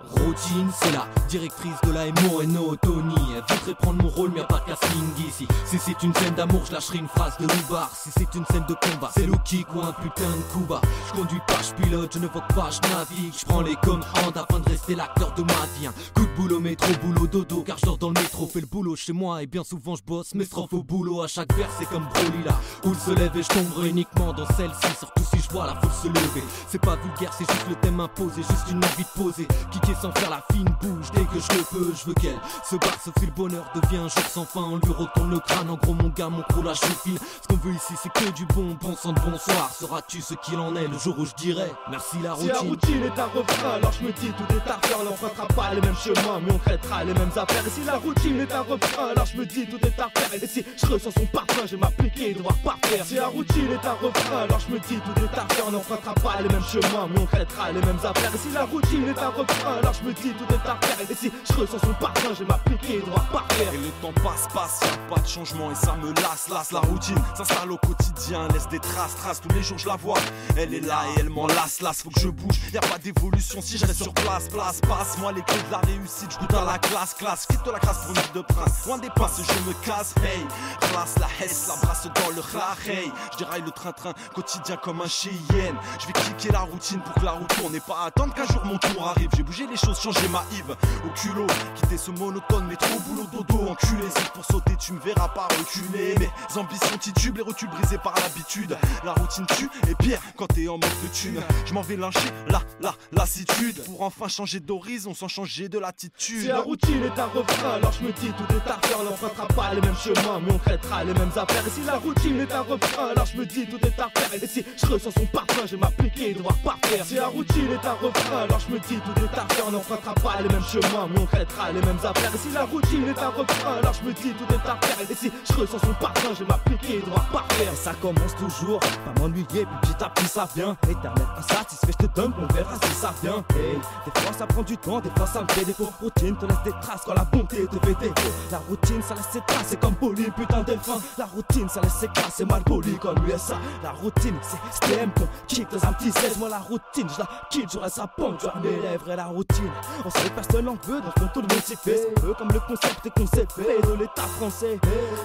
Routine, c'est la directrice de la MONO, Tony. Elle voudrait prendre mon rôle, mais y'a pas de casting ici. Si c'est une scène d'amour, je lâcherai une phrase de Loubar. Si c'est une scène de combat, c'est le kick ou un putain de coup bas. Je conduis pas, je pilote, je ne vogue pas, je navigue. Je prends les commandes afin de rester l'acteur de ma vie. Un coup de boulot, métro, boulot, dodo. Car je dors dans le métro, fais le boulot chez moi. Et bien souvent je bosse, mes strophes au boulot. À chaque vers, c'est comme Broly là. Où se lève et je tomberai uniquement dans celle-ci. Surtout si je vois la foule se lever. C'est pas vulgaire, c'est juste le thème imposé. Juste une envie de poser. Kicker sans faire la fine bouge dès que je le peux. Je veux qu'elle se barre, sauf si le bonheur devient un jour sans fin. On lui retourne le crâne, en gros mon gars, mon crew là je file. Ce qu'on veut ici c'est que du bon sang de bonsoir. Sauras-tu ce qu'il en est le jour où je dirai merci la routine. Si la routine est un refrain, alors je me dis tout est à faire. On n'empruntera pas les mêmes chemins, mais on traitera les mêmes affaires. Et si la routine est un refrain, alors je me dis tout est à faire. Et si je ressens son parfum, je vais m'appliquer et devoir pas faire. Si la routine est un refrain, alors je me dis tout est à faire. On n'empruntera pas les mêmes chemins, mais on traitera les mêmes affaires. Et si la routine est un refrain, alors je me dis tout est à faire. Et si je ressens son parfum, je vais m'appliquer et devoir pas faire. Et le temps passe, y'a pas de changement et ça me lasse. La routine s'installe au quotidien, laisse des traces. Tous les jours je la vois, elle est là et elle m'en lasse. Faut que je bouge, y'a pas d'évolution si je reste sur place. Passe-moi les clés de la réussite, je goûte à la classe. Quitte la classe pour une vie de prince. Loin des passes, je me casse, hey. Classe la hesse, la brasse dans le khla, hey. Je déraille le train-train, quotidien comme un Cheyenne. Je vais cliquer la routine pour que la route tourne et pas attendre qu'un jour mon tour arrive. J'ai bougé les choses, changé ma Yves au culot. Quitter ce monotone, mais trop boulot dodo. Enculé, c'est pour sauter, tu me verras pas reculer. Mes ambitions titubent, les rotules brisées par l'habitude. La routine tue et pire quand t'es en mode de thune. Je m'en vais lyncher la lassitude pour enfin changer d'horizon sans changer de l'attitude. Si la routine est un refrain, alors je me dis tout est à faire. On n'empruntera pas les mêmes chemins, mais on traitera les mêmes affaires. Et si la routine est un refrain, alors je me dis tout est à faire. Et si je ressens son parfum, je vais m'appliquer et devoir pas faire. Si la routine est un refrain, alors je me dis tout est à faire. On n'empruntera pas les mêmes chemins, mais on traitera les mêmes affaires. Et si la routine est un refrain, alors je me dis tout est à faire. Et si je ressens son parfum, je vais m'appliquer et devoir pas faire. Et ça commence toujours, pas m'ennuyer, puis petit à petit ça vient. Éternel insatisfait, je te donne, on verra si ça vient. Hey, des fois ça prend du temps, des fois ça me fait défaut. Routine te laisse des traces quand la bonté te fait défaut. La routine ça laisse ses traces, c'est comme Bolly, putain d'elfin. La routine ça laisse ses traces, c'est mal poli comme USA. La routine c'est STM qu'on kick dans un petit 16. Moi la routine, je la quitte, j'aurai sa pompe, j'aurai mes lèvres et la routine. On sait personne en veut, dans le fond tout le monde s'y fait. C'est peu comme le concept et concept de l'état français.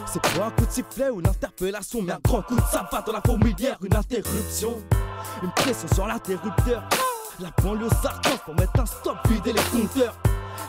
C'est pas un coup de sifflet ou l'interpellation, mais un grand coup de sabbat dans la fourmilière, une interruption. Une pression sur l'interrupteur. La banlieue s'arrange pour mettre un stop, vider les compteurs.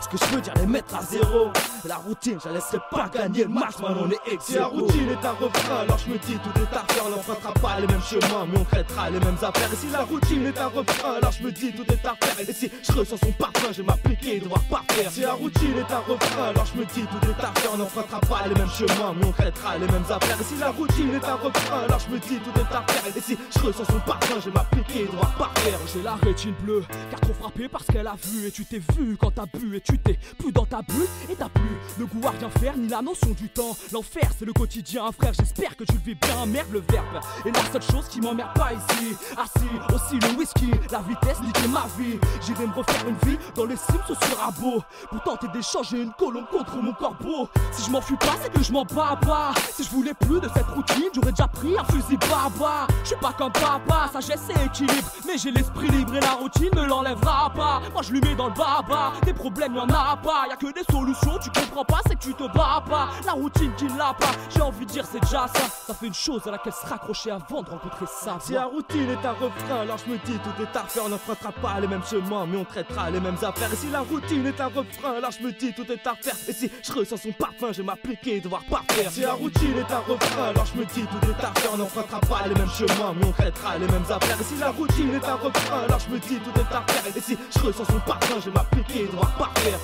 Ce que je veux dire, les mettre à zéro. La routine, je la laisserai pas gagner le match, man, on est ex. Si la routine est un refrain, alors je me dis tout est à faire. On n'empruntera pas les mêmes chemins, mais on traitera les mêmes affaires. Et si la routine est un refrain, alors je me dis tout est à faire. Et si je ressens son parfum, je vais m'appliquer et devoir pas faire. Si la routine est un refrain, alors je me dis tout est à faire. On n'empruntera pas les mêmes chemins, mais on traitera les mêmes affaires. Et si la routine est un refrain, alors je me dis tout est à faire. Et si je ressens son parfum, je vais m'appliquer et devoir pas faire. J'ai la rétine bleue, car trop frappé parce qu'elle a vu. Et tu t'es vu quand t'as bu, et tu t'es plus dans ta bulle, et t'as plus le goût à rien faire, ni la notion du temps. L'enfer c'est le quotidien, frère, j'espère que tu le vis bien. Merde le verbe, et la seule chose qui m'emmerde pas ici. Assis, aussi le whisky, la vitesse niquer ma vie. J'irai me refaire une vie dans les cimes, ce sera beau. Pour tenter d'échanger une colombe contre mon corbeau. Si je m'enfuis pas, c'est que je m'en bats pas. Si je voulais plus de cette routine, j'aurais déjà pris un fusil baba. Je suis pas comme papa, sagesse et équilibre, mais j'ai l'esprit libre et la routine me l'enlèvera pas. Moi je lui mets dans le baba, des problèmes y'en a pas. Y'a que des solutions, tu comprends pas, c'est que tu te bats pas. La routine qui l'a pas, j'ai envie de dire c'est déjà ça. Ça fait une chose à laquelle se raccrocher avant de rencontrer ça. Si la routine est un refrain, alors je me dis tout est à faire. On n'empruntera pas les mêmes chemins, mais on traitera les mêmes affaires. Et si la routine est un refrain, alors je me dis tout est à faire. Et si je ressens son parfum, je vais m'appliquer et devoir pas faire. Si la routine est un refrain, alors je me dis tout est à faire. On n'empruntera pas les mêmes chemins, mais on traitera les mêmes affaires. Et si la routine est un refrain, alors je me dis tout est à faire. Et si je ressens son parfum, je vais m'appliquer et devoir pas faire.